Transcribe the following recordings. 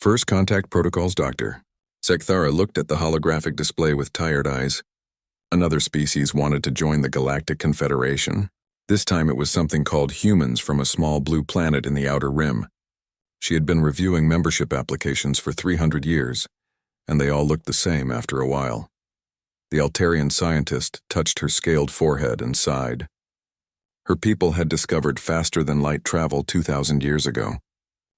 First contact protocols, Doctor. Zekthara looked at the holographic display with tired eyes. Another species wanted to join the Galactic Confederation. This time it was something called humans from a small blue planet in the outer rim. She had been reviewing membership applications for 300 years, and they all looked the same after a while. The Altarian scientist touched her scaled forehead and sighed. Her people had discovered faster-than-light travel 2,000 years ago.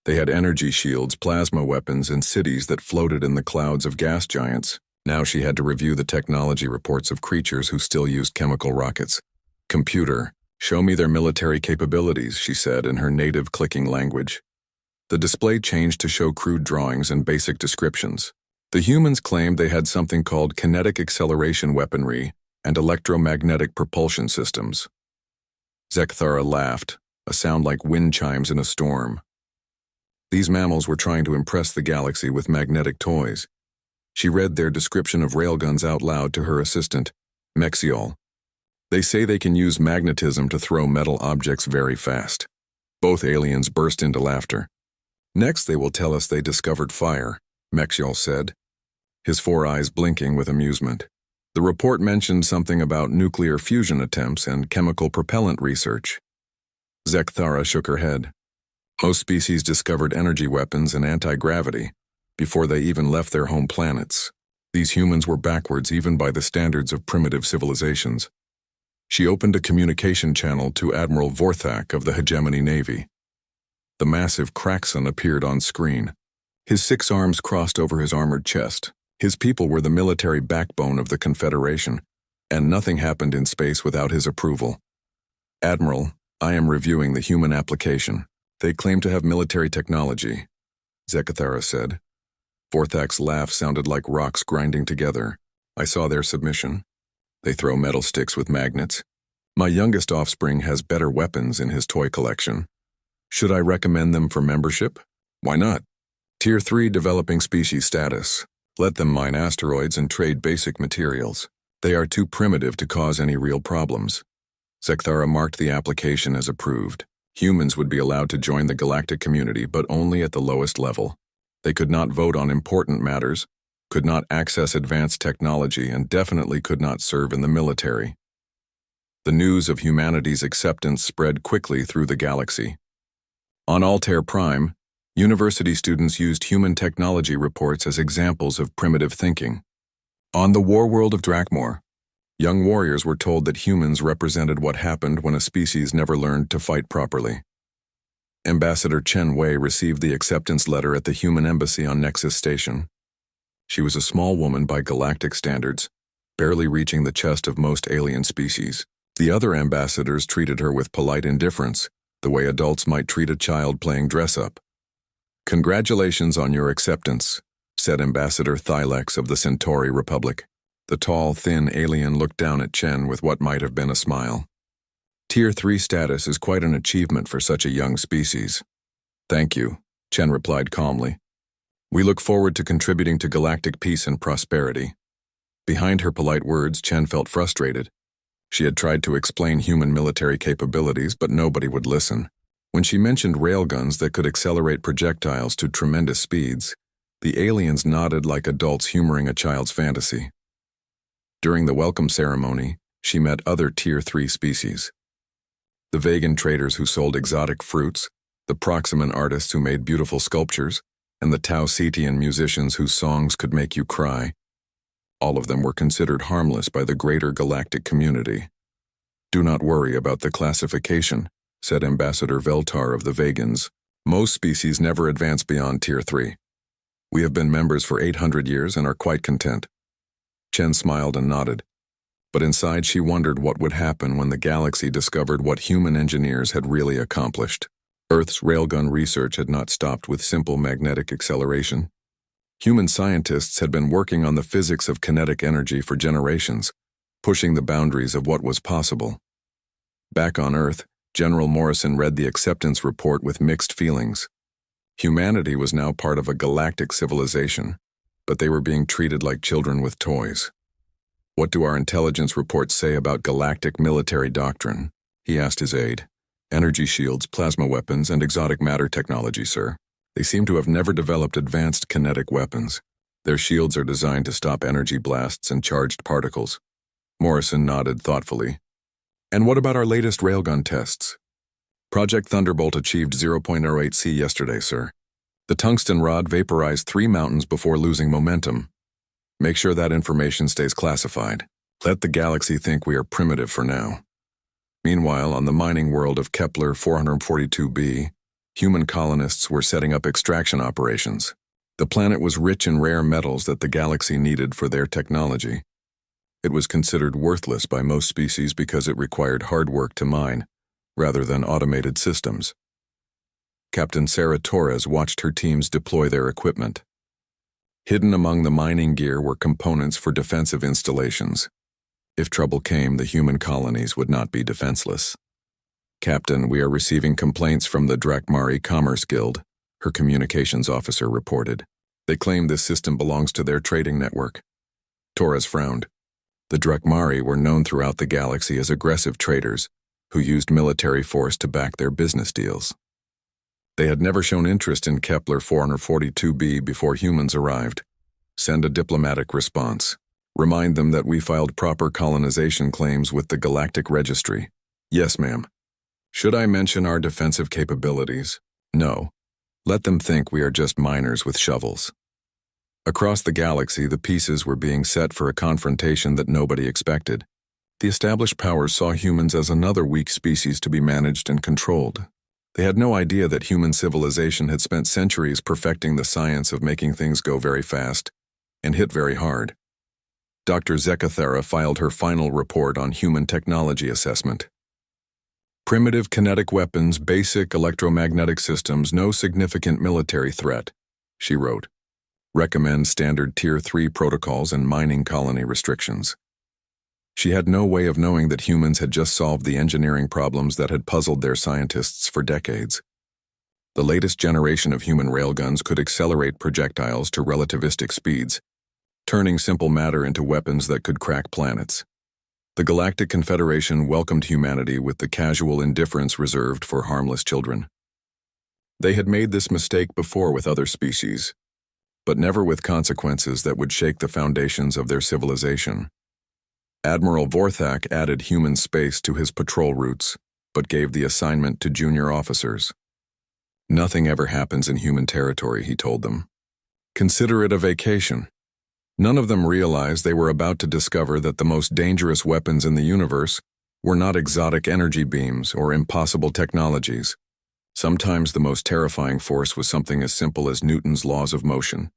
They had energy shields, plasma weapons, and cities that floated in the clouds of gas giants. Now she had to review the technology reports of creatures who still used chemical rockets. "Computer, show me their military capabilities," she said in her native clicking language. The display changed to show crude drawings and basic descriptions. The humans claimed they had something called kinetic acceleration weaponry and electromagnetic propulsion systems. Zekthara laughed, a sound like wind chimes in a storm. These mammals were trying to impress the galaxy with magnetic toys. She read their description of railguns out loud to her assistant, Mexiol. "They say they can use magnetism to throw metal objects very fast." Both aliens burst into laughter. "Next they will tell us they discovered fire," Mexiol said, his 4 eyes blinking with amusement. The report mentioned something about nuclear fusion attempts and chemical propellant research. Zekthara shook her head. Most species discovered energy weapons and anti-gravity before they even left their home planets. These humans were backwards even by the standards of primitive civilizations. She opened a communication channel to Admiral Vorthak of the Hegemony Navy. The massive Kraxon appeared on screen. His 6 arms crossed over his armored chest. His people were the military backbone of the Confederation, and nothing happened in space without his approval. "Admiral, I am reviewing the human application. They claim to have military technology," Zekthara said. Vorthak's laugh sounded like rocks grinding together. "I saw their submission. They throw metal sticks with magnets. My youngest offspring has better weapons in his toy collection. Should I recommend them for membership? Why not? Tier 3 developing species status. Let them mine asteroids and trade basic materials. They are too primitive to cause any real problems." Zekthara marked the application as approved. Humans would be allowed to join the galactic community, but only at the lowest level. They could not vote on important matters, could not access advanced technology, and definitely could not serve in the military. The news of humanity's acceptance spread quickly through the galaxy. On Altair Prime, university students used human technology reports as examples of primitive thinking. On the war world of Drakmor, young warriors were told that humans represented what happened when a species never learned to fight properly. Ambassador Chen Wei received the acceptance letter at the human embassy on Nexus Station. She was a small woman by galactic standards, barely reaching the chest of most alien species. The other ambassadors treated her with polite indifference, the way adults might treat a child playing dress-up. "Congratulations on your acceptance," said Ambassador Thylex of the Centauri Republic. The tall, thin alien looked down at Chen with what might have been a smile. "Tier 3 status is quite an achievement for such a young species." "Thank you," Chen replied calmly. "We look forward to contributing to galactic peace and prosperity." Behind her polite words, Chen felt frustrated. She had tried to explain human military capabilities, but nobody would listen. When she mentioned railguns that could accelerate projectiles to tremendous speeds, the aliens nodded like adults humoring a child's fantasy. During the welcome ceremony, she met other Tier 3 species. The vegan traders who sold exotic fruits, the Proximan artists who made beautiful sculptures, and the Tau Cetian musicians whose songs could make you cry. All of them were considered harmless by the greater galactic community. "Do not worry about the classification," said Ambassador Veltar of the Vegans. "Most species never advance beyond Tier 3. We have been members for 800 years and are quite content." Chen smiled and nodded, but inside she wondered what would happen when the galaxy discovered what human engineers had really accomplished. Earth's railgun research had not stopped with simple magnetic acceleration. Human scientists had been working on the physics of kinetic energy for generations, pushing the boundaries of what was possible. Back on Earth, General Morrison read the acceptance report with mixed feelings. Humanity was now part of a galactic civilization, but they were being treated like children with toys. "What do our intelligence reports say about galactic military doctrine?" he asked his aide. "Energy shields, plasma weapons, and exotic matter technology, sir. They seem to have never developed advanced kinetic weapons. Their shields are designed to stop energy blasts and charged particles. Morrison nodded thoughtfully. And what about our latest railgun tests? Project Thunderbolt achieved 0.08C yesterday, sir. The tungsten rod vaporized 3 mountains before losing momentum. Make sure that information stays classified. Let the galaxy think we are primitive for now. Meanwhile, on the mining world of Kepler 442b, human colonists were setting up extraction operations. The planet was rich in rare metals that the galaxy needed for their technology. It was considered worthless by most species because it required hard work to mine, rather than automated systems. Captain Sarah Torres watched her teams deploy their equipment. Hidden among the mining gear were components for defensive installations. If trouble came, the human colonies would not be defenseless. Captain, we are receiving complaints from the Drakmari Commerce Guild, her communications officer reported. They claim this system belongs to their trading network. Torres frowned. The Drakmari were known throughout the galaxy as aggressive traders who used military force to back their business deals. They had never shown interest in Kepler 442b before humans arrived. Send a diplomatic response. Remind them that we filed proper colonization claims with the Galactic Registry. Yes, ma'am. Should I mention our defensive capabilities? No. Let them think we are just miners with shovels. Across the galaxy, the pieces were being set for a confrontation that nobody expected. The established powers saw humans as another weak species to be managed and controlled. They had no idea that human civilization had spent centuries perfecting the science of making things go very fast and hit very hard. Dr. Zekathera filed her final report on human technology assessment. Primitive kinetic weapons, basic electromagnetic systems, no significant military threat, she wrote. Recommend standard Tier 3 protocols and mining colony restrictions. She had no way of knowing that humans had just solved the engineering problems that had puzzled their scientists for decades. The latest generation of human railguns could accelerate projectiles to relativistic speeds, turning simple matter into weapons that could crack planets. The Galactic Confederation welcomed humanity with the casual indifference reserved for harmless children. They had made this mistake before with other species, but never with consequences that would shake the foundations of their civilization. Admiral Vorthak added human space to his patrol routes, but gave the assignment to junior officers. Nothing ever happens in human territory, he told them. Consider it a vacation. None of them realized they were about to discover that the most dangerous weapons in the universe were not exotic energy beams or impossible technologies. Sometimes the most terrifying force was something as simple as Newton's laws of motion,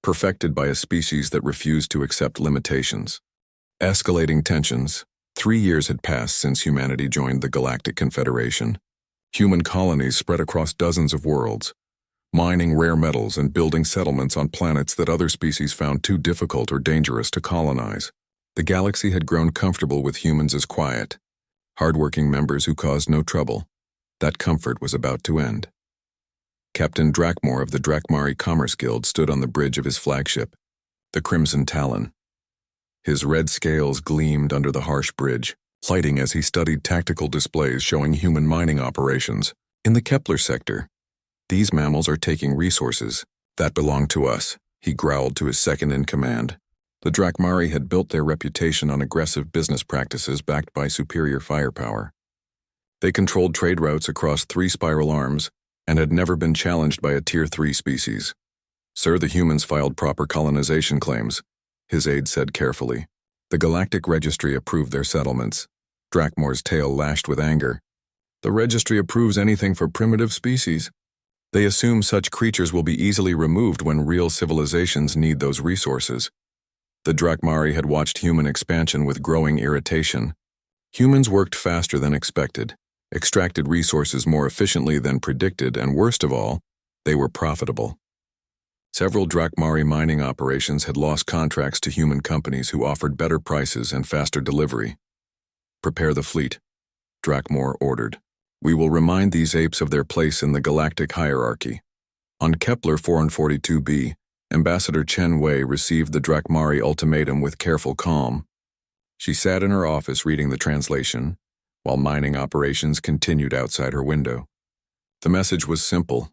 perfected by a species that refused to accept limitations. Escalating tensions. 3 years had passed since humanity joined the Galactic Confederation. Human colonies spread across dozens of worlds, mining rare metals and building settlements on planets that other species found too difficult or dangerous to colonize. The galaxy had grown comfortable with humans as quiet, hardworking members who caused no trouble. That comfort was about to end. Captain Drakmor of the Drakmari Commerce Guild stood on the bridge of his flagship, the Crimson Talon. His red scales gleamed under the harsh bridge, lighting as he studied tactical displays showing human mining operations. In the Kepler sector, these mammals are taking resources that belong to us, he growled to his second-in-command. The Drakmari had built their reputation on aggressive business practices backed by superior firepower. They controlled trade routes across 3 spiral arms and had never been challenged by a Tier 3 species. Sir, the humans filed proper colonization claims, his aide said carefully. The Galactic Registry approved their settlements. Drakmor's tail lashed with anger. The registry approves anything for primitive species. They assume such creatures will be easily removed when real civilizations need those resources. The Drakmari had watched human expansion with growing irritation. Humans worked faster than expected, extracted resources more efficiently than predicted, and worst of all, they were profitable. Several Drakmari mining operations had lost contracts to human companies who offered better prices and faster delivery. Prepare the fleet, Drakmor ordered. We will remind these apes of their place in the galactic hierarchy. On Kepler 442b, Ambassador Chen Wei received the Drakmari ultimatum with careful calm. She sat in her office reading the translation, while mining operations continued outside her window. The message was simple.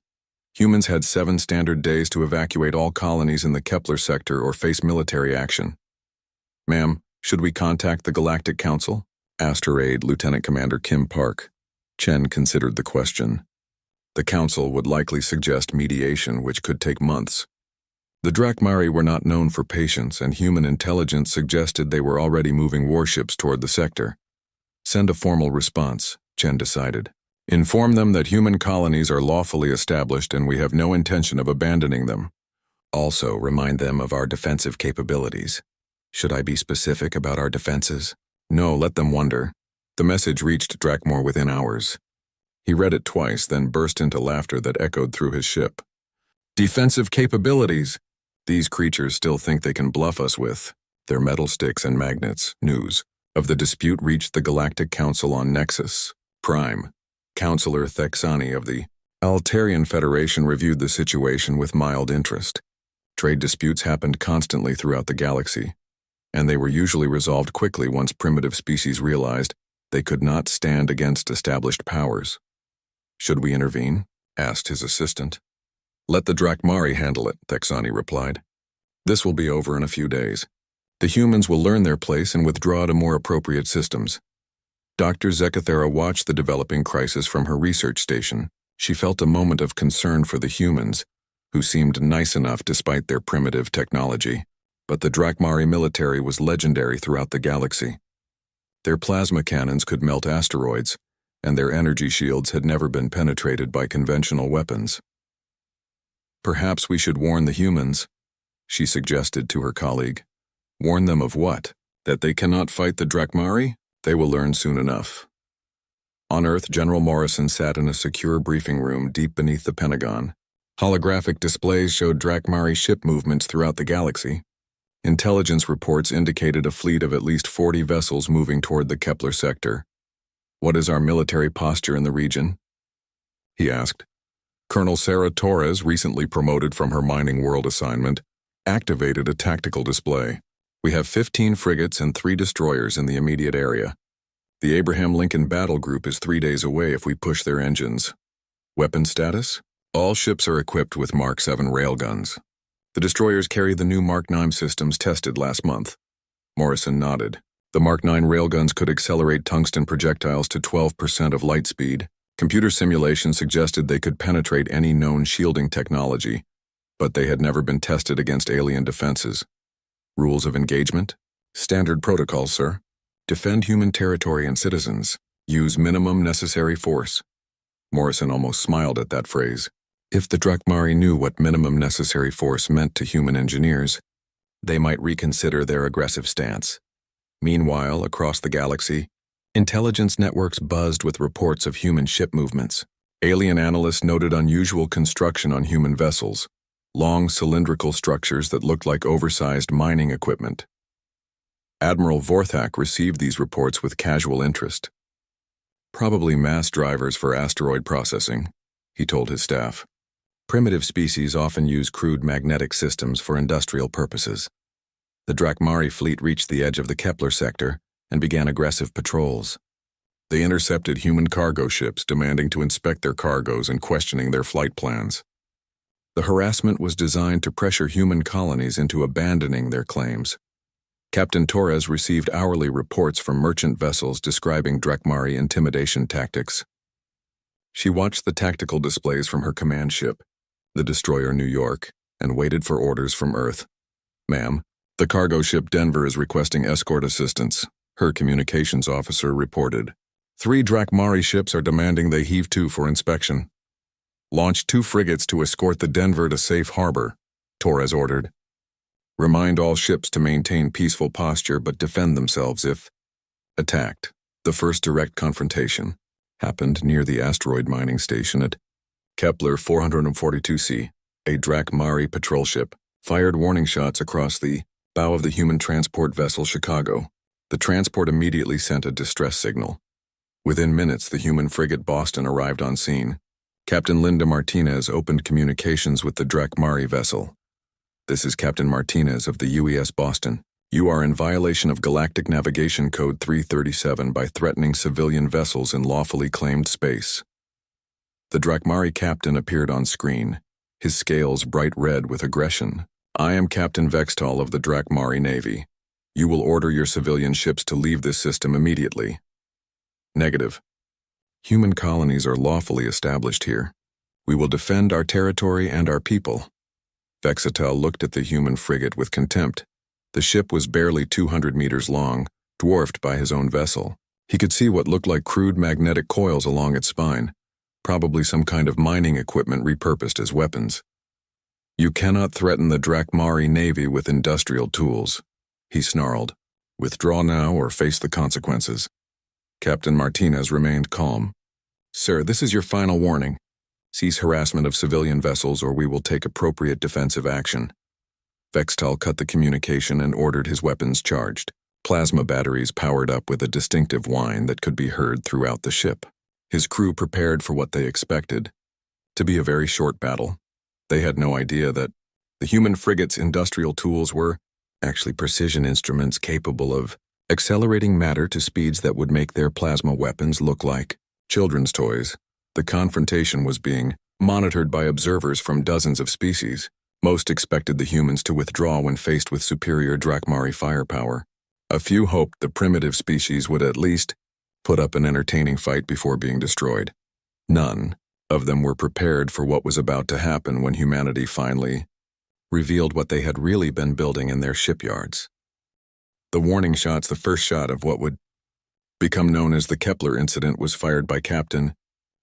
Humans had 7 standard days to evacuate all colonies in the Kepler sector or face military action. "Ma'am, should we contact the Galactic Council?" asked her aide, Lieutenant Commander Kim Park. Chen considered the question. The Council would likely suggest mediation, which could take months. The Drakmari were not known for patience, and human intelligence suggested they were already moving warships toward the sector. Send a formal response, Chen decided. Inform them that human colonies are lawfully established and we have no intention of abandoning them. Also, remind them of our defensive capabilities. Should I be specific about our defenses? No, let them wonder. The message reached Drakmor within hours. He read it twice, then burst into laughter that echoed through his ship. Defensive capabilities! These creatures still think they can bluff us with their metal sticks and magnets. News of the dispute reached the Galactic Council on Nexus Prime. Councillor Thexani of the Altarian Federation reviewed the situation with mild interest. Trade disputes happened constantly throughout the galaxy, and they were usually resolved quickly once primitive species realized they could not stand against established powers. "Should we intervene?" asked his assistant. "Let the Drakmari handle it," Thexani replied. "This will be over in a few days. The humans will learn their place and withdraw to more appropriate systems." Dr. Zekathera watched the developing crisis from her research station. She felt a moment of concern for the humans, who seemed nice enough despite their primitive technology. But the Drakmari military was legendary throughout the galaxy. Their plasma cannons could melt asteroids, and their energy shields had never been penetrated by conventional weapons. "Perhaps we should warn the humans," she suggested to her colleague. "Warn them of what? That they cannot fight the Drakmari? They will learn soon enough." On Earth, General Morrison sat in a secure briefing room deep beneath the Pentagon. Holographic displays showed Drakmari ship movements throughout the galaxy. Intelligence reports indicated a fleet of at least 40 vessels moving toward the Kepler sector. "What is our military posture in the region?" he asked. Colonel Sarah Torres, recently promoted from her mining world assignment, activated a tactical display. "We have 15 frigates and 3 destroyers in the immediate area. The Abraham Lincoln Battle Group is 3 days away if we push their engines." "Weapon status? All ships are equipped with Mark 7 railguns. The destroyers carry the new Mark 9 systems tested last month." Morrison nodded. The Mark 9 railguns could accelerate tungsten projectiles to 12% of light speed. Computer simulation suggested they could penetrate any known shielding technology, but they had never been tested against alien defenses. "Rules of engagement? Standard protocols, sir. Defend human territory and citizens. Use minimum necessary force." Morrison almost smiled at that phrase. If the Drakmari knew what minimum necessary force meant to human engineers, they might reconsider their aggressive stance. Meanwhile, across the galaxy, intelligence networks buzzed with reports of human ship movements. Alien analysts noted unusual construction on human vessels, long cylindrical structures that looked like oversized mining equipment. Admiral Vorthak received these reports with casual interest. "Probably mass drivers for asteroid processing," he told his staff. "Primitive species often use crude magnetic systems for industrial purposes." The Drakmari fleet reached the edge of the Kepler sector and began aggressive patrols. They intercepted human cargo ships, demanding to inspect their cargoes and questioning their flight plans. The harassment was designed to pressure human colonies into abandoning their claims. Captain Torres received hourly reports from merchant vessels describing Drakmari intimidation tactics. She watched the tactical displays from her command ship, the destroyer New York, and waited for orders from Earth. "Ma'am, the cargo ship Denver is requesting escort assistance," her communications officer reported. 3 Drakmari ships are demanding they heave to for inspection. "Launch 2 frigates to escort the Denver to safe harbor," Torres ordered. "Remind all ships to maintain peaceful posture but defend themselves if attacked." The first direct confrontation happened near the asteroid mining station at Kepler 442c. A Drakmari patrol ship fired warning shots across the bow of the human transport vessel Chicago. The transport immediately sent a distress signal. Within minutes, the human frigate Boston arrived on scene. Captain Linda Martinez opened communications with the Drakmari vessel. "This is Captain Martinez of the UES Boston. You are in violation of Galactic Navigation Code 337 by threatening civilian vessels in lawfully claimed space." The Drakmari captain appeared on screen, his scales bright red with aggression. "I am Captain Vextal of the Drakmari Navy. You will order your civilian ships to leave this system immediately." "Negative. Human colonies are lawfully established here. We will defend our territory and our people." Vextal looked at the human frigate with contempt. The ship was barely 200 meters long, dwarfed by his own vessel. He could see what looked like crude magnetic coils along its spine, probably some kind of mining equipment repurposed as weapons. "You cannot threaten the Drakmari Navy with industrial tools," he snarled. "Withdraw now or face the consequences." Captain Martinez remained calm. "Sir, this is your final warning. Cease harassment of civilian vessels or we will take appropriate defensive action." Vextal cut the communication and ordered his weapons charged. Plasma batteries powered up with a distinctive whine that could be heard throughout the ship. His crew prepared for what they expected to be a very short battle. They had no idea that the human frigate's industrial tools were actually precision instruments capable of accelerating matter to speeds that would make their plasma weapons look like children's toys. The confrontation was being monitored by observers from dozens of species. Most expected the humans to withdraw when faced with superior Drakmari firepower. A few hoped the primitive species would at least put up an entertaining fight before being destroyed. None of them were prepared for what was about to happen when humanity finally revealed what they had really been building in their shipyards. The warning shots, the first shot of what would become known as the Kepler incident, was fired by Captain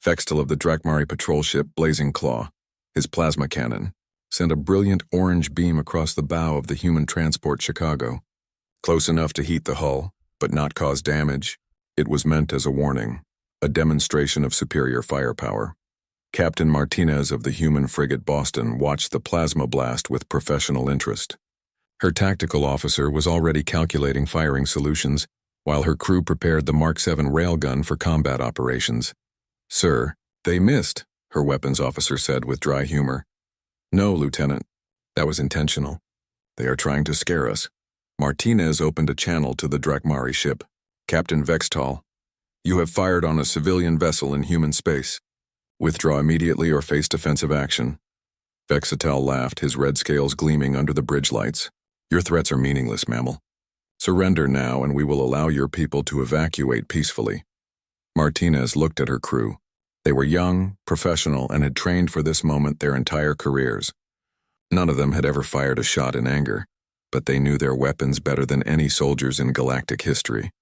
Vextal of the Drakmari patrol ship Blazing Claw. His plasma cannon sent a brilliant orange beam across the bow of the human transport Chicago, close enough to heat the hull, but not cause damage. It was meant as a warning, a demonstration of superior firepower. Captain Martinez of the human frigate Boston watched the plasma blast with professional interest. Her tactical officer was already calculating firing solutions, while her crew prepared the Mark 7 railgun for combat operations. "Sir, they missed," her weapons officer said with dry humor. "No, Lieutenant. That was intentional. They are trying to scare us." Martinez opened a channel to the Drakmari ship. "Captain Vextal, you have fired on a civilian vessel in human space. Withdraw immediately or face defensive action." Vextal laughed, his red scales gleaming under the bridge lights. "Your threats are meaningless, mammal. Surrender now and we will allow your people to evacuate peacefully." Martinez looked at her crew. They were young, professional, and had trained for this moment their entire careers. None of them had ever fired a shot in anger, but they knew their weapons better than any soldiers in galactic history.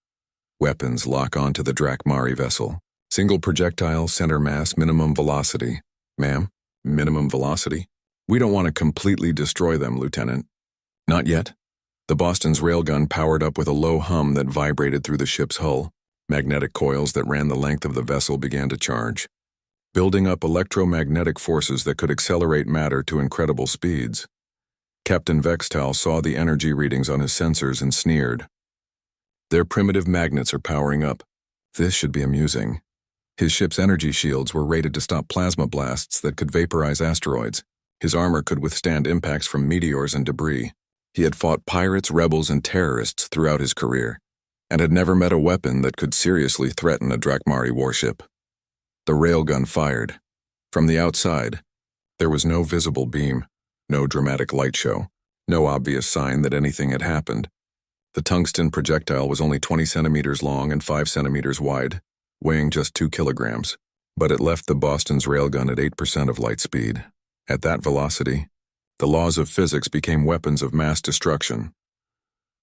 Weapons lock onto the Drakmari vessel. Single projectile, center mass, minimum velocity. "Ma'am, minimum velocity? We don't want to completely destroy them, Lieutenant." "Not yet." The Boston's railgun powered up with a low hum that vibrated through the ship's hull. Magnetic coils that ran the length of the vessel began to charge, building up electromagnetic forces that could accelerate matter to incredible speeds. Captain Vextal saw the energy readings on his sensors and sneered. "Their primitive magnets are powering up. This should be amusing." His ship's energy shields were rated to stop plasma blasts that could vaporize asteroids. His armor could withstand impacts from meteors and debris. He had fought pirates, rebels, and terrorists throughout his career, and had never met a weapon that could seriously threaten a Drakmari warship. The railgun fired. From the outside, there was no visible beam, no dramatic light show, no obvious sign that anything had happened. The tungsten projectile was only 20 centimeters long and 5 centimeters wide, weighing just 2 kilograms, but it left the Boston's railgun at 8% of light speed. At that velocity, the laws of physics became weapons of mass destruction.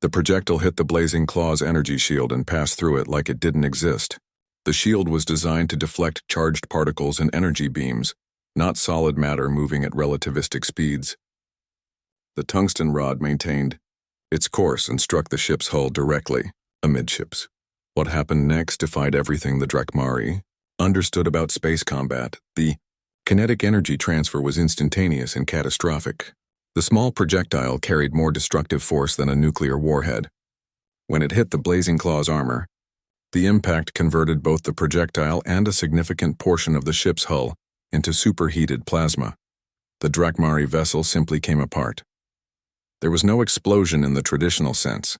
The projectile hit the Blazing Claw's energy shield and passed through it like it didn't exist. The shield was designed to deflect charged particles and energy beams, not solid matter moving at relativistic speeds. The tungsten rod maintained its course and struck the ship's hull directly, amidships. What happened next defied everything the Drakmari understood about space combat. The kinetic energy transfer was instantaneous and catastrophic. The small projectile carried more destructive force than a nuclear warhead. When it hit the Blazing Claw's armor, the impact converted both the projectile and a significant portion of the ship's hull into superheated plasma. The Drakmari vessel simply came apart. There was no explosion in the traditional sense,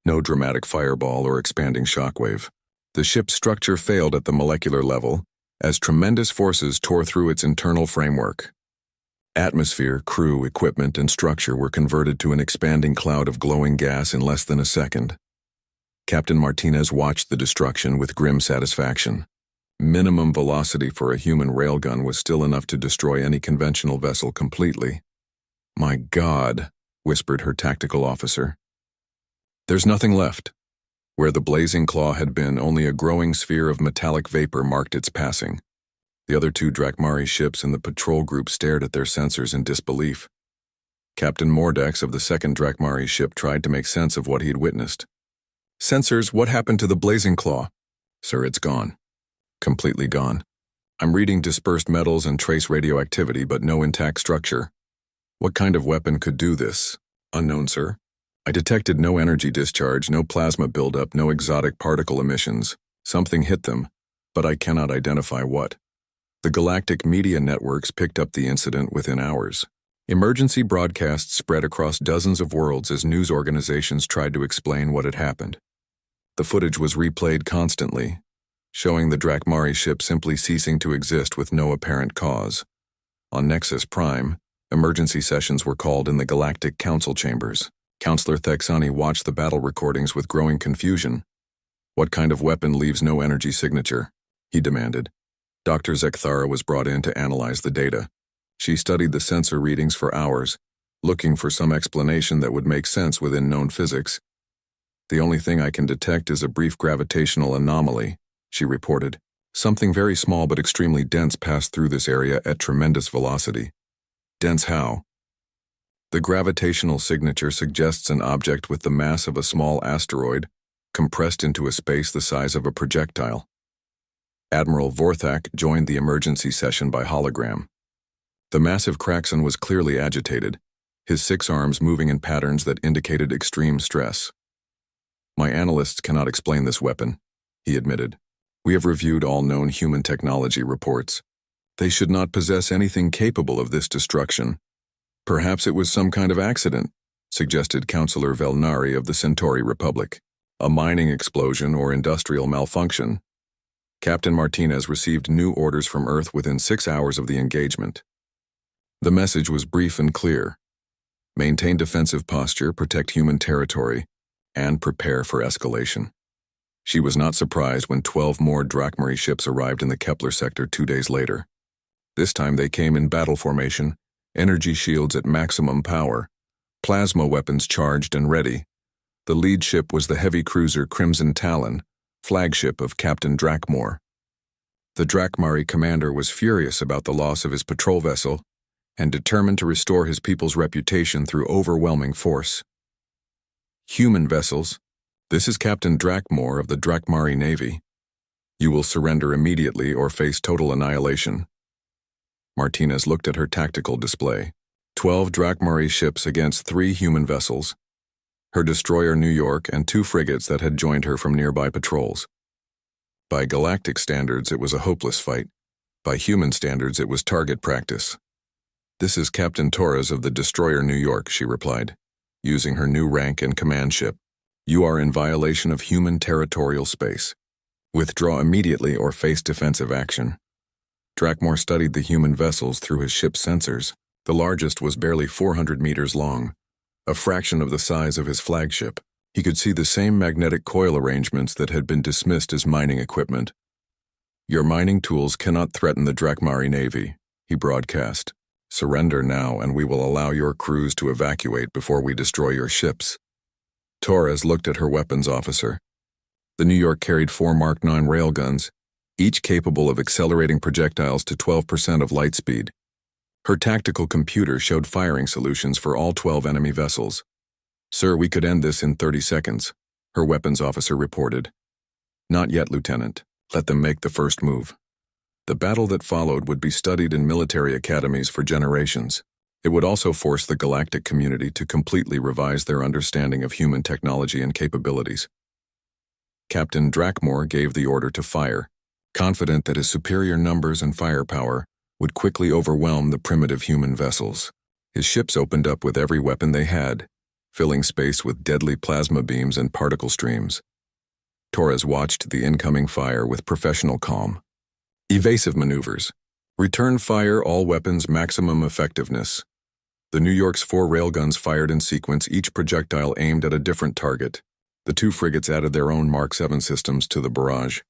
no dramatic fireball or expanding shockwave. The ship's structure failed at the molecular level as tremendous forces tore through its internal framework. Atmosphere, crew, equipment, and structure were converted to an expanding cloud of glowing gas in less than a second. Captain Martinez watched the destruction with grim satisfaction. Minimum velocity for a human railgun was still enough to destroy any conventional vessel completely. "My God," whispered her tactical officer. "There's nothing left." Where the blazing claw had been, only a growing sphere of metallic vapor marked its passing. The other two Drakmari ships in the patrol group stared at their sensors in disbelief. Captain Mordax of the second Drakmari ship tried to make sense of what he had witnessed. "Sensors, what happened to the blazing claw?" "Sir, it's gone. Completely gone. I'm reading dispersed metals and trace radioactivity, but no intact structure." "What kind of weapon could do this?" "Unknown, sir. I detected no energy discharge, no plasma buildup, no exotic particle emissions. Something hit them, but I cannot identify what." The galactic media networks picked up the incident within hours. Emergency broadcasts spread across dozens of worlds as news organizations tried to explain what had happened. The footage was replayed constantly, showing the Drakmari ship simply ceasing to exist with no apparent cause. On Nexus Prime, emergency sessions were called in the Galactic Council chambers. Counselor Thexani watched the battle recordings with growing confusion. "What kind of weapon leaves no energy signature?" he demanded. Dr. Zekthara was brought in to analyze the data. She studied the sensor readings for hours, looking for some explanation that would make sense within known physics. "The only thing I can detect is a brief gravitational anomaly," she reported. "Something very small but extremely dense passed through this area at tremendous velocity." "Dense how?" "The gravitational signature suggests an object with the mass of a small asteroid, compressed into a space the size of a projectile." Admiral Vorthak joined the emergency session by hologram. The massive Kraxon was clearly agitated, his 6 arms moving in patterns that indicated extreme stress. "My analysts cannot explain this weapon," he admitted. "We have reviewed all known human technology reports. They should not possess anything capable of this destruction." "Perhaps it was some kind of accident," suggested Councillor Velnari of the Centauri Republic. "A mining explosion or industrial malfunction." Captain Martinez received new orders from Earth within 6 hours of the engagement. The message was brief and clear. Maintain defensive posture, protect human territory, and prepare for escalation. She was not surprised when 12 more Drakmari ships arrived in the Kepler sector 2 days later. This time they came in battle formation, energy shields at maximum power, plasma weapons charged and ready. The lead ship was the heavy cruiser Crimson Talon, flagship of Captain Drakmor. The Drakmari commander was furious about the loss of his patrol vessel and determined to restore his people's reputation through overwhelming force. "Human vessels, this is Captain Drakmor of the Drakmari Navy. You will surrender immediately or face total annihilation." Martinez looked at her tactical display. 12 Drakmari ships against 3 human vessels. Her destroyer New York and 2 frigates that had joined her from nearby patrols. By galactic standards, it was a hopeless fight. By human standards, it was target practice. "This is Captain Torres of the destroyer New York," she replied, using her new rank and command ship. "You are in violation of human territorial space. Withdraw immediately or face defensive action." Drakmor studied the human vessels through his ship's sensors. The largest was barely 400 meters long, a fraction of the size of his flagship. He could see the same magnetic coil arrangements that had been dismissed as mining equipment. "Your mining tools cannot threaten the Drakmari Navy," he broadcast. "Surrender now and we will allow your crews to evacuate before we destroy your ships." Torres looked at her weapons officer. The New York carried 4 Mark 9 railguns, each capable of accelerating projectiles to 12% of light speed. Her tactical computer showed firing solutions for all 12 enemy vessels. "Sir, we could end this in 30 seconds, her weapons officer reported. "Not yet, Lieutenant. Let them make the first move." The battle that followed would be studied in military academies for generations. It would also force the galactic community to completely revise their understanding of human technology and capabilities. Captain Drakmor gave the order to fire, confident that his superior numbers and firepower would quickly overwhelm the primitive human vessels. His ships opened up with every weapon they had, filling space with deadly plasma beams and particle streams. Torres watched the incoming fire with professional calm. Evasive maneuvers, Return fire all weapons maximum effectiveness. The New York's 4 railguns fired in sequence, each projectile aimed at a different target. The 2 frigates added their own Mark 7 systems to the barrage.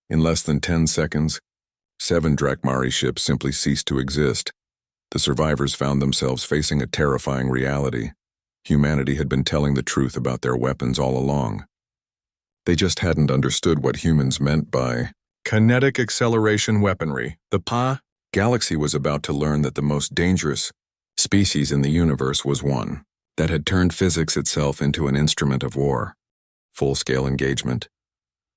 In less than 10 seconds, 7 Drakmari ships simply ceased to exist. The survivors found themselves facing a terrifying reality. Humanity had been telling the truth about their weapons all along. They just hadn't understood what humans meant by kinetic acceleration weaponry. The galaxy was about to learn that the most dangerous species in the universe was one that had turned physics itself into an instrument of war. Full-scale engagement.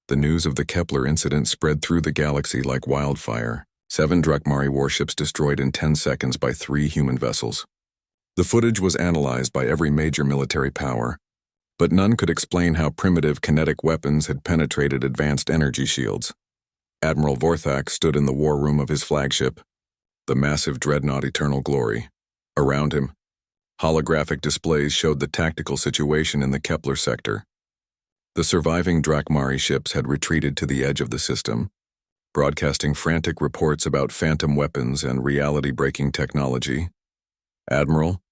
The news of the Kepler incident spread through the galaxy like wildfire. 7 Drakmari warships destroyed in 10 seconds by 3 human vessels. The footage was analyzed by every major military power, but none could explain how primitive kinetic weapons had penetrated advanced energy shields. Admiral Vorthak stood in the war room of his flagship, the massive dreadnought Eternal Glory. Around him, holographic displays showed the tactical situation in the Kepler sector. The surviving Drakmari ships had retreated to the edge of the system, broadcasting frantic reports about phantom weapons and reality-breaking technology. Admiral,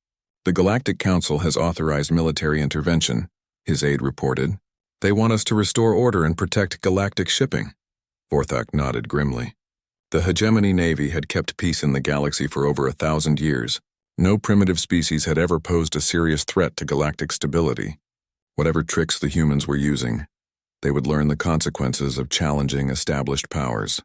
the Galactic Council has authorized military intervention, his aide reported. They want us to restore order and protect galactic shipping. Vorthak nodded grimly. The Hegemony Navy had kept peace in the galaxy for over 1,000 years. No primitive species had ever posed a serious threat to galactic stability. Whatever tricks the humans were using, they would learn the consequences of challenging established powers.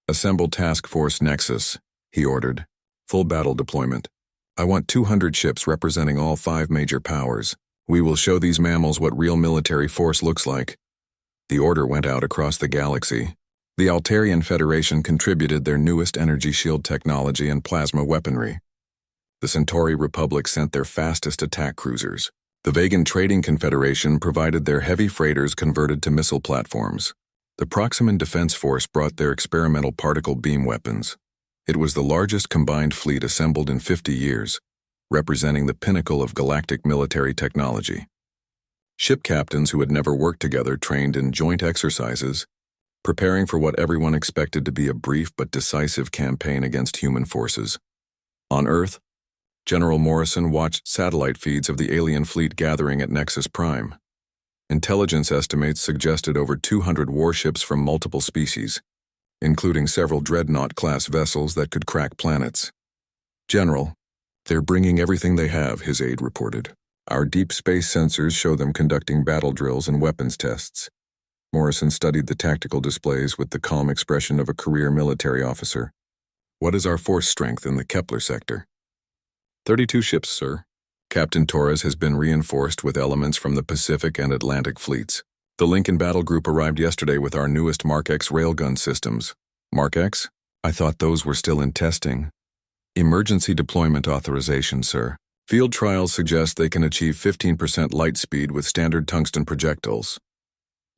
Assemble Task Force Nexus, he ordered. Full battle deployment. I want 200 ships representing all 5 major powers. We will show these mammals what real military force looks like. The order went out across the galaxy. The Altarian Federation contributed their newest energy shield technology and plasma weaponry. The Centauri Republic sent their fastest attack cruisers. The Vagan Trading Confederation provided their heavy freighters converted to missile platforms. The Proximan Defense Force brought their experimental particle beam weapons. It was the largest combined fleet assembled in 50 years, representing the pinnacle of galactic military technology. Ship captains who had never worked together trained in joint exercises, preparing for what everyone expected to be a brief but decisive campaign against human forces. On Earth, General Morrison watched satellite feeds of the alien fleet gathering at Nexus Prime. Intelligence estimates suggested over 200 warships from multiple species, including several dreadnought-class vessels that could crack planets. General, they're bringing everything they have, his aide reported. Our deep space sensors show them conducting battle drills and weapons tests. Morrison studied the tactical displays with the calm expression of a career military officer. What is our force strength in the Kepler sector? 32 ships, sir. Captain Torres has been reinforced with elements from the Pacific and Atlantic fleets. The Lincoln Battle Group arrived yesterday with our newest Mark X railgun systems. Mark X? I thought those were still in testing. Emergency deployment authorization, sir. Field trials suggest they can achieve 15% light speed with standard tungsten projectiles.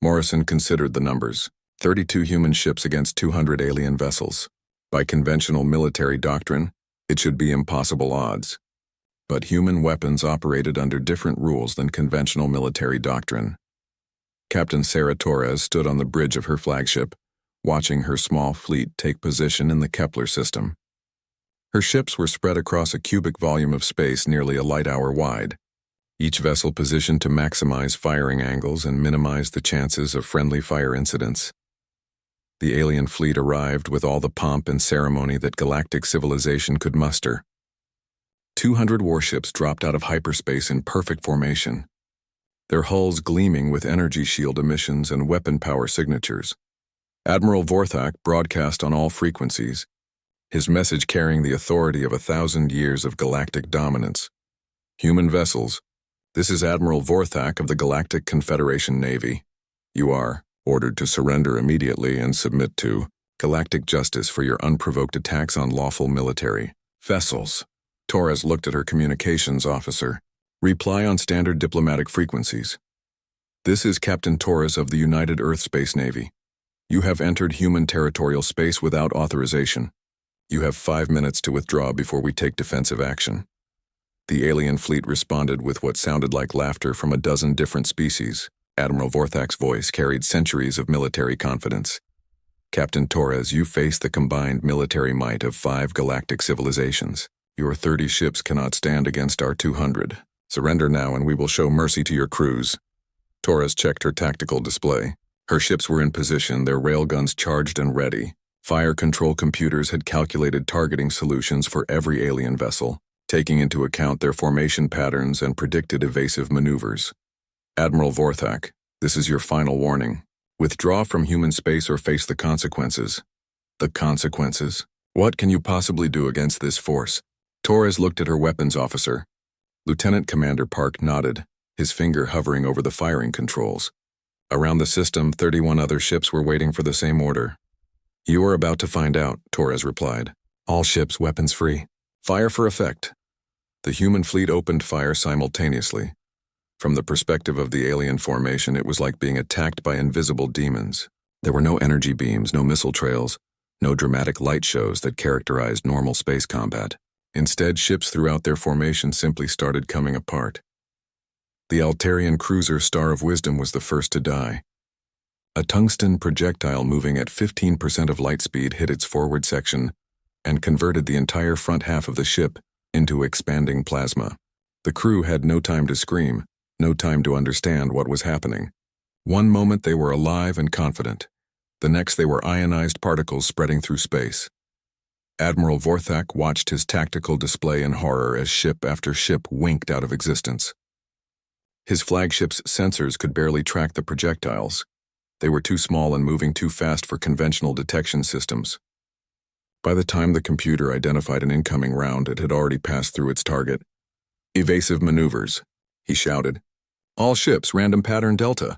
Morrison considered the numbers. 32 human ships against 200 alien vessels. By conventional military doctrine, it should be impossible odds. But human weapons operated under different rules than conventional military doctrine. Captain Sarah Torres stood on the bridge of her flagship, watching her small fleet take position in the Kepler system. Her ships were spread across a cubic volume of space nearly a light hour wide, each vessel positioned to maximize firing angles and minimize the chances of friendly fire incidents. The alien fleet arrived with all the pomp and ceremony that galactic civilization could muster. 200 warships dropped out of hyperspace in perfect formation, their hulls gleaming with energy shield emissions and weapon power signatures. Admiral Vorthak broadcast on all frequencies, his message carrying the authority of 1,000 years of galactic dominance. Human vessels, this is Admiral Vorthak of the Galactic Confederation Navy. You are ordered to surrender immediately and submit to galactic justice for your unprovoked attacks on lawful military vessels. Torres looked at her communications officer. Reply on standard diplomatic frequencies. This is Captain Torres of the United Earth Space Navy. You have entered human territorial space without authorization. You have 5 minutes to withdraw before we take defensive action. The alien fleet responded with what sounded like laughter from a dozen different species. Admiral Vorthak's voice carried centuries of military confidence. Captain Torres, you face the combined military might of 5 galactic civilizations. Your 30 ships cannot stand against our 200. Surrender now and we will show mercy to your crews. Torres checked her tactical display. Her ships were in position, their railguns charged and ready. Fire control computers had calculated targeting solutions for every alien vessel, taking into account their formation patterns and predicted evasive maneuvers. Admiral Vorthak, this is your final warning. Withdraw from human space or face the consequences. The consequences? What can you possibly do against this force? Torres looked at her weapons officer. Lieutenant Commander Park nodded, his finger hovering over the firing controls. Around the system, 31 other ships were waiting for the same order. You are about to find out, Torres replied. All ships weapons free. Fire for effect. The human fleet opened fire simultaneously. From the perspective of the alien formation, it was like being attacked by invisible demons. There were no energy beams, no missile trails, no dramatic light shows that characterized normal space combat. Instead, ships throughout their formation simply started coming apart. The Altarian cruiser Star of Wisdom was the first to die. A tungsten projectile moving at 15% of light speed hit its forward section and converted the entire front half of the ship into expanding plasma. The crew had no time to scream, no time to understand what was happening. One moment they were alive and confident. The next they were ionized particles spreading through space. Admiral Vorthak watched his tactical display in horror as ship after ship winked out of existence. His flagship's sensors could barely track the projectiles. They were too small and moving too fast for conventional detection systems. By the time the computer identified an incoming round, it had already passed through its target. Evasive maneuvers, he shouted. All ships, random pattern Delta.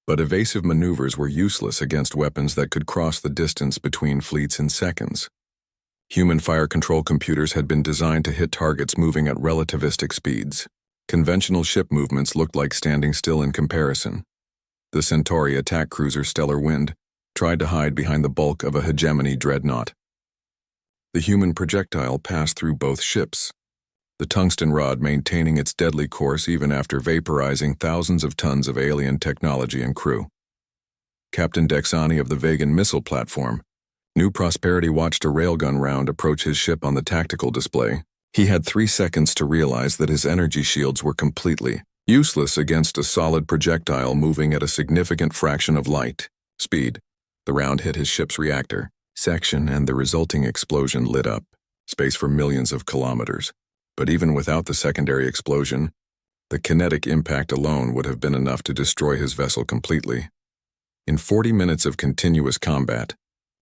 But evasive maneuvers were useless against weapons that could cross the distance between fleets in seconds. Human fire control computers had been designed to hit targets moving at relativistic speeds. Conventional ship movements looked like standing still in comparison. The Centauri attack cruiser Stellar Wind tried to hide behind the bulk of a hegemony dreadnought. The human projectile passed through both ships, the tungsten rod maintaining its deadly course even after vaporizing thousands of tons of alien technology and crew. Captain Dexani of the Vegan missile platform, New Prosperity watched a railgun round approach his ship on the tactical display. He had 3 seconds to realize that his energy shields were completely useless against a solid projectile moving at a significant fraction of light speed. The round hit his ship's reactor section and the resulting explosion lit up space for millions of kilometers. But even without the secondary explosion, the kinetic impact alone would have been enough to destroy his vessel completely. In 40 minutes of continuous combat,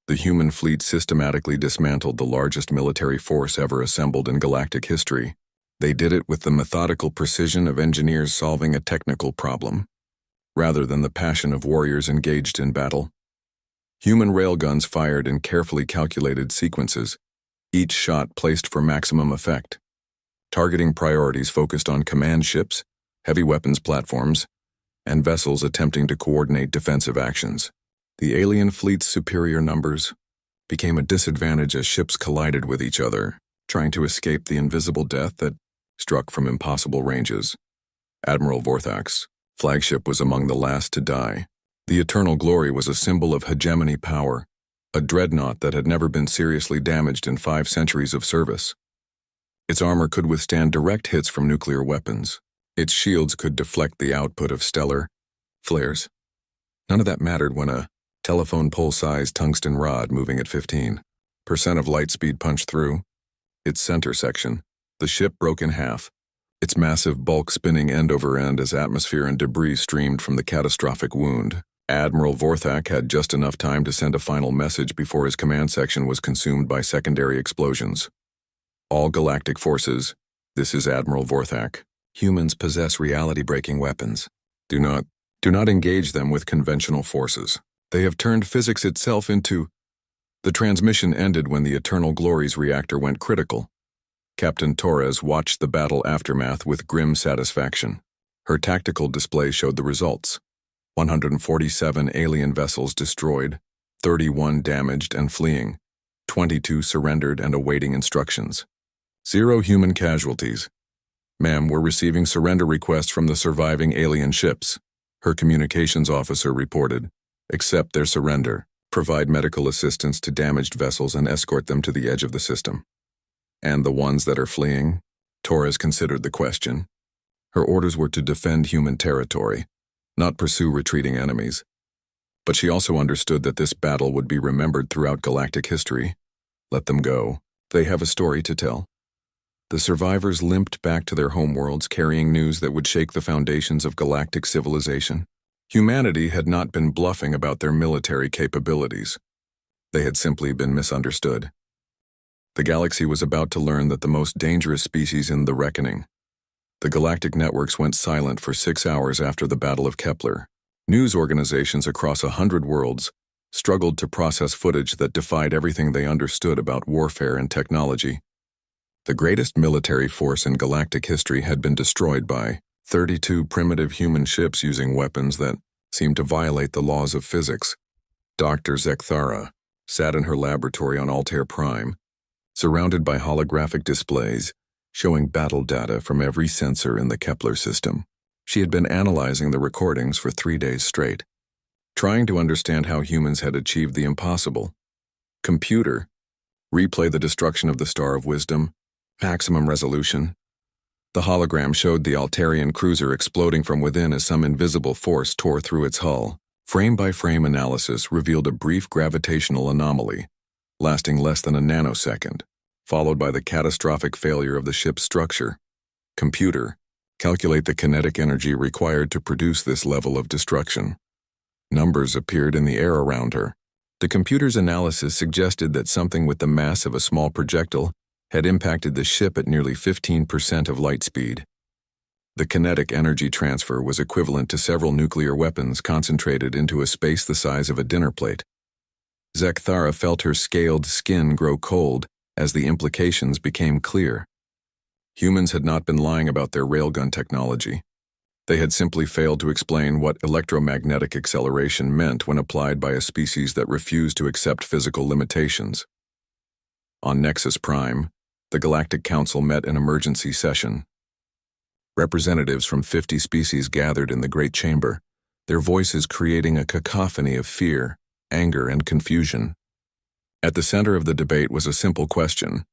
the human fleet systematically dismantled the largest military force ever assembled in galactic history. They did it with the methodical precision of engineers solving a technical problem, rather than the passion of warriors engaged in battle. Human railguns fired in carefully calculated sequences, each shot placed for maximum effect. Targeting priorities focused on command ships, heavy weapons platforms, and vessels attempting to coordinate defensive actions. The alien fleet's superior numbers became a disadvantage as ships collided with each other, trying to escape the invisible death that struck from impossible ranges. Admiral Vorthak's flagship was among the last to die. The Eternal Glory was a symbol of hegemony power, a dreadnought that had never been seriously damaged in 5 centuries of service. Its armor could withstand direct hits from nuclear weapons. Its shields could deflect the output of stellar flares. None of that mattered when a telephone pole-sized tungsten rod moving at 15% of light speed punched through its center section. The ship broke in half, its massive bulk spinning end over end as atmosphere and debris streamed from the catastrophic wound. Admiral Vorthak had just enough time to send a final message before his command section was consumed by secondary explosions. All galactic forces, this is Admiral Vorthak. Humans possess reality-breaking weapons. Do not engage them with conventional forces. They have turned physics itself into... The transmission ended when the Eternal Glory's reactor went critical. Captain Torres watched the battle aftermath with grim satisfaction. Her tactical display showed the results. 147 alien vessels destroyed, 31 damaged and fleeing, 22 surrendered and awaiting instructions. 0 human casualties. Ma'am, we're receiving surrender requests from the surviving alien ships. Her communications officer reported. Accept their surrender. provide medical assistance to damaged vessels and escort them to the edge of the system. And the ones that are fleeing? Torres considered the question. Her orders were to defend human territory, not pursue retreating enemies. But she also understood that this battle would be remembered throughout galactic history. Let them go. They have a story to tell. The survivors limped back to their homeworlds carrying news that would shake the foundations of galactic civilization. Humanity had not been bluffing about their military capabilities. They had simply been misunderstood. The galaxy was about to learn that the most dangerous species in the reckoning. The galactic networks went silent for 6 hours after the Battle of Kepler. News organizations across 100 worlds struggled to process footage that defied everything they understood about warfare and technology. The greatest military force in galactic history had been destroyed by 32 primitive human ships using weapons that seemed to violate the laws of physics. Dr. Zekthara sat in her laboratory on Altair Prime, surrounded by holographic displays showing battle data from every sensor in the Kepler system. She had been analyzing the recordings for 3 days straight, trying to understand how humans had achieved the impossible. Computer, replay the destruction of the Star of Wisdom, maximum resolution. The hologram showed the Altarian cruiser exploding from within as some invisible force tore through its hull. Frame-by-frame analysis revealed a brief gravitational anomaly, lasting less than a nanosecond, followed by the catastrophic failure of the ship's structure. Computer, calculate the kinetic energy required to produce this level of destruction. Numbers appeared in the air around her. The computer's analysis suggested that something with the mass of a small projectile had impacted the ship at nearly 15% of light speed. The kinetic energy transfer was equivalent to several nuclear weapons concentrated into a space the size of a dinner plate. Zekthara felt her scaled skin grow cold as the implications became clear. Humans had not been lying about their railgun technology. They had simply failed to explain what electromagnetic acceleration meant when applied by a species that refused to accept physical limitations. On Nexus Prime, the Galactic Council met an emergency session. Representatives from 50 species gathered in the Great Chamber, their voices creating a cacophony of fear, anger, and confusion. At the center of the debate was a simple question.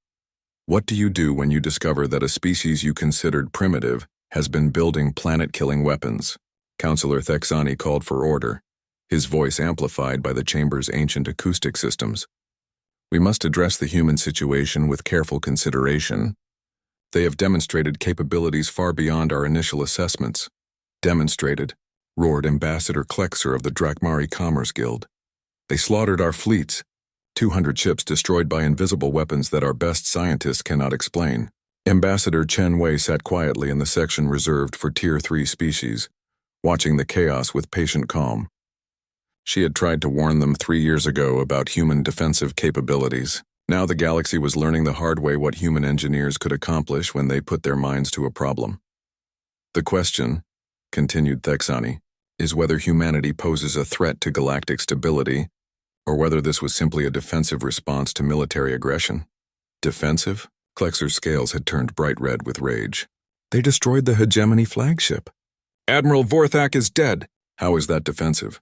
What do you do when you discover that a species you considered primitive has been building planet-killing weapons? Councillor Thexani called for order, his voice amplified by the chamber's ancient acoustic systems. We must address the human situation with careful consideration. They have demonstrated capabilities far beyond our initial assessments. Demonstrated, roared Ambassador Klexer of the Drakmari Commerce Guild. They slaughtered our fleets, 200 ships destroyed by invisible weapons that our best scientists cannot explain. Ambassador Chen Wei sat quietly in the section reserved for Tier 3 species, watching the chaos with patient calm. She had tried to warn them 3 years ago about human defensive capabilities. Now the galaxy was learning the hard way what human engineers could accomplish when they put their minds to a problem. The question, continued Thexani, is whether humanity poses a threat to galactic stability, or whether this was simply a defensive response to military aggression. Defensive? Klexer's scales had turned bright red with rage. They destroyed the hegemony flagship. Admiral Vorthak is dead. How is that defensive?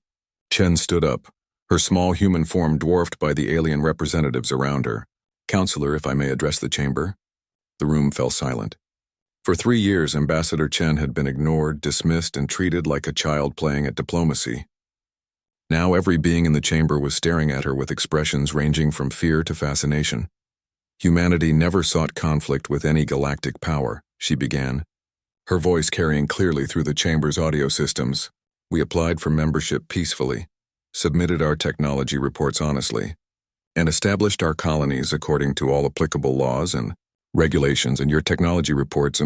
Chen stood up, her small human form dwarfed by the alien representatives around her. Counselor, if I may address the chamber. The room fell silent. For 3 years, Ambassador Chen had been ignored, dismissed, and treated like a child playing at diplomacy. Now every being in the chamber was staring at her with expressions ranging from fear to fascination. Humanity never sought conflict with any galactic power, she began, her voice carrying clearly through the chamber's audio systems. We applied for membership peacefully, submitted our technology reports honestly, and established our colonies according to all applicable laws and regulations, and your technology reports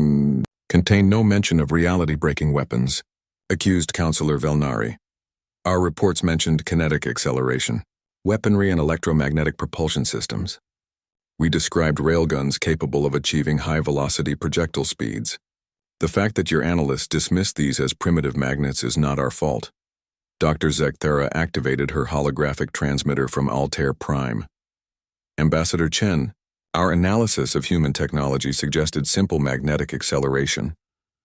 contain no mention of reality-breaking weapons, accused Councillor Velnari. Our reports mentioned kinetic acceleration, weaponry, and electromagnetic propulsion systems. We described railguns capable of achieving high-velocity projectile speeds. The fact that your analysts dismissed these as primitive magnets is not our fault. Dr. Zekthara activated her holographic transmitter from Altair Prime. Ambassador Chen, our analysis of human technology suggested simple magnetic acceleration,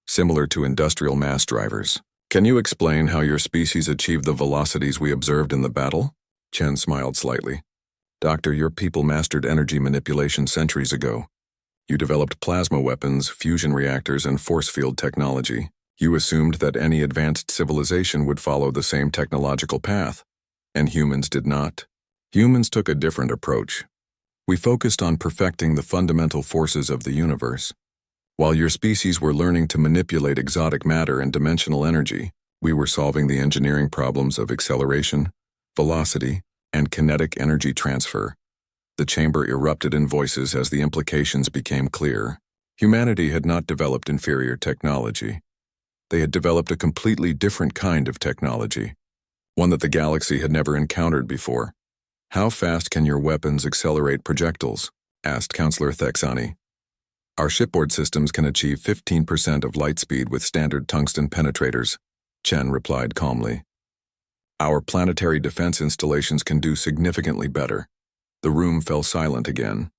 similar to industrial mass drivers. Can you explain how your species achieved the velocities we observed in the battle? Chen smiled slightly. Doctor, your people mastered energy manipulation centuries ago. You developed plasma weapons, fusion reactors, and force field technology. You assumed that any advanced civilization would follow the same technological path, and humans did not. Humans took a different approach. We focused on perfecting the fundamental forces of the universe. While your species were learning to manipulate exotic matter and dimensional energy, we were solving the engineering problems of acceleration, velocity, and kinetic energy transfer. The chamber erupted in voices as the implications became clear. Humanity had not developed inferior technology. They had developed a completely different kind of technology, one that the galaxy had never encountered before. How fast can your weapons accelerate projectiles? Asked Counselor Thexani. Our shipboard systems can achieve 15% of light speed with standard tungsten penetrators, Chen replied calmly. Our planetary defense installations can do significantly better. The room fell silent again.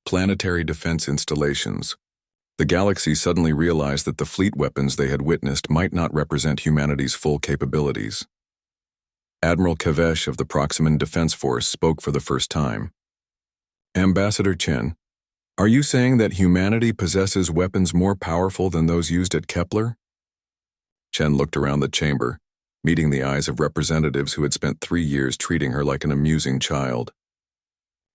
Planetary defense installations. The galaxy suddenly realized that the fleet weapons they had witnessed might not represent humanity's full capabilities. Admiral Kavesh of the Proximan Defense Force spoke for the first time. Ambassador Chen, are you saying that humanity possesses weapons more powerful than those used at Kepler? Chen looked around the chamber, meeting the eyes of representatives who had spent 3 years treating her like an amusing child.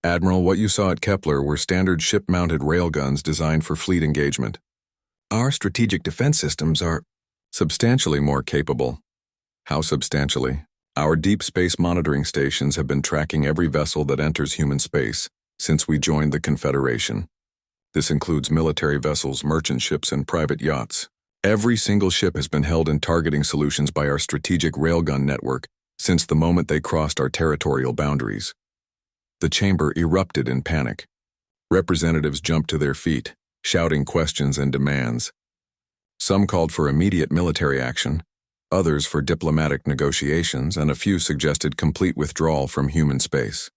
Admiral, what you saw at Kepler were standard ship-mounted railguns designed for fleet engagement. Our strategic defense systems are substantially more capable. How substantially? Our deep space monitoring stations have been tracking every vessel that enters human space since we joined the Confederation. This includes military vessels, merchant ships, and private yachts. Every single ship has been held in targeting solutions by our strategic railgun network since the moment they crossed our territorial boundaries. The chamber erupted in panic. Representatives jumped to their feet, shouting questions and demands. Some called for immediate military action, others for diplomatic negotiations, and a few suggested complete withdrawal from human space.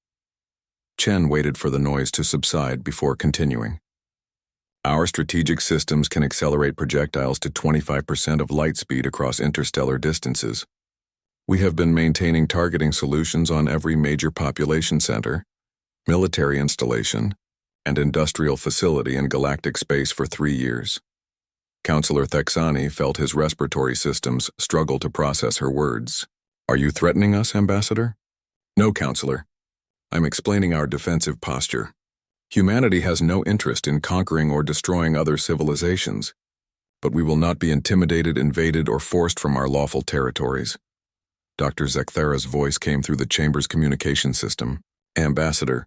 Chen waited for the noise to subside before continuing. Our strategic systems can accelerate projectiles to 25% of light speed across interstellar distances. We have been maintaining targeting solutions on every major population center, military installation, and industrial facility in galactic space for 3 years. Counselor Thexani felt his respiratory systems struggle to process her words. Are you threatening us, Ambassador? No, Counselor. I'm explaining our defensive posture. Humanity has no interest in conquering or destroying other civilizations, but we will not be intimidated, invaded, or forced from our lawful territories. Dr. Zekthara's voice came through the chamber's communication system. Ambassador,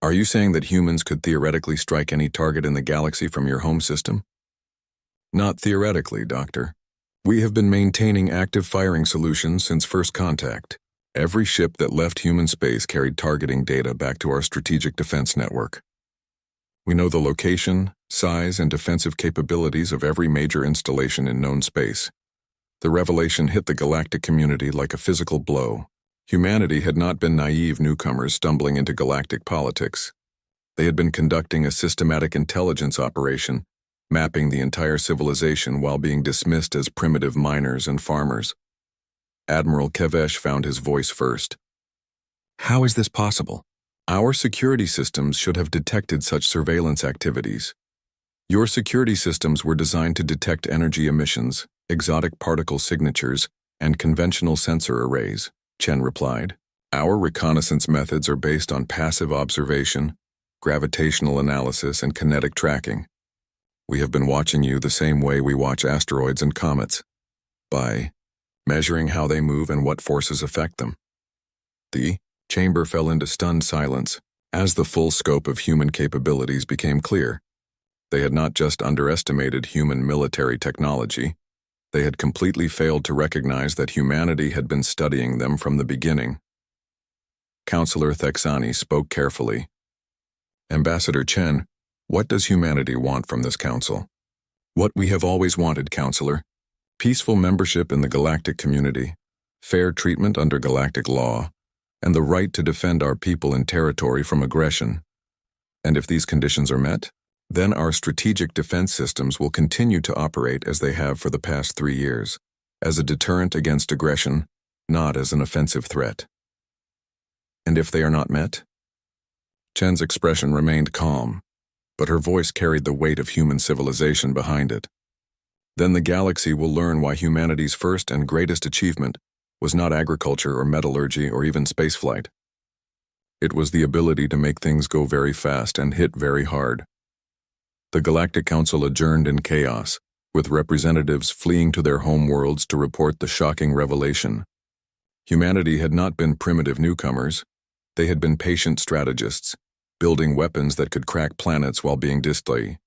are you saying that humans could theoretically strike any target in the galaxy from your home system? Not theoretically, Doctor. We have been maintaining active firing solutions since first contact. Every ship that left human space carried targeting data back to our strategic defense network. We know the location, size, and defensive capabilities of every major installation in known space. The revelation hit the galactic community like a physical blow. Humanity had not been naive newcomers stumbling into galactic politics. They had been conducting a systematic intelligence operation, mapping the entire civilization while being dismissed as primitive miners and farmers. Admiral Kavesh found his voice first. How is this possible? Our security systems should have detected such surveillance activities. Your security systems were designed to detect energy emissions, exotic particle signatures, and conventional sensor arrays, Chen replied. Our reconnaissance methods are based on passive observation, gravitational analysis, and kinetic tracking. We have been watching you the same way we watch asteroids and comets, by measuring how they move and what forces affect them. The chamber fell into stunned silence as the full scope of human capabilities became clear. They had not just underestimated human military technology, they had completely failed to recognize that humanity had been studying them from the beginning. Counselor Thexani spoke carefully. Ambassador Chen, what does humanity want from this council? What we have always wanted, Counselor. Peaceful membership in the galactic community, fair treatment under galactic law, and the right to defend our people and territory from aggression. And if these conditions are met, then our strategic defense systems will continue to operate as they have for the past 3 years, as a deterrent against aggression, not as an offensive threat. And if they are not met? Chen's expression remained calm, but her voice carried the weight of human civilization behind it. Then the galaxy will learn why humanity's first and greatest achievement was not agriculture or metallurgy or even spaceflight. It was the ability to make things go very fast and hit very hard. The Galactic Council adjourned in chaos, with representatives fleeing to their home worlds to report the shocking revelation. Humanity had not been primitive newcomers. They had been patient strategists, building weapons that could crack planets while being distant.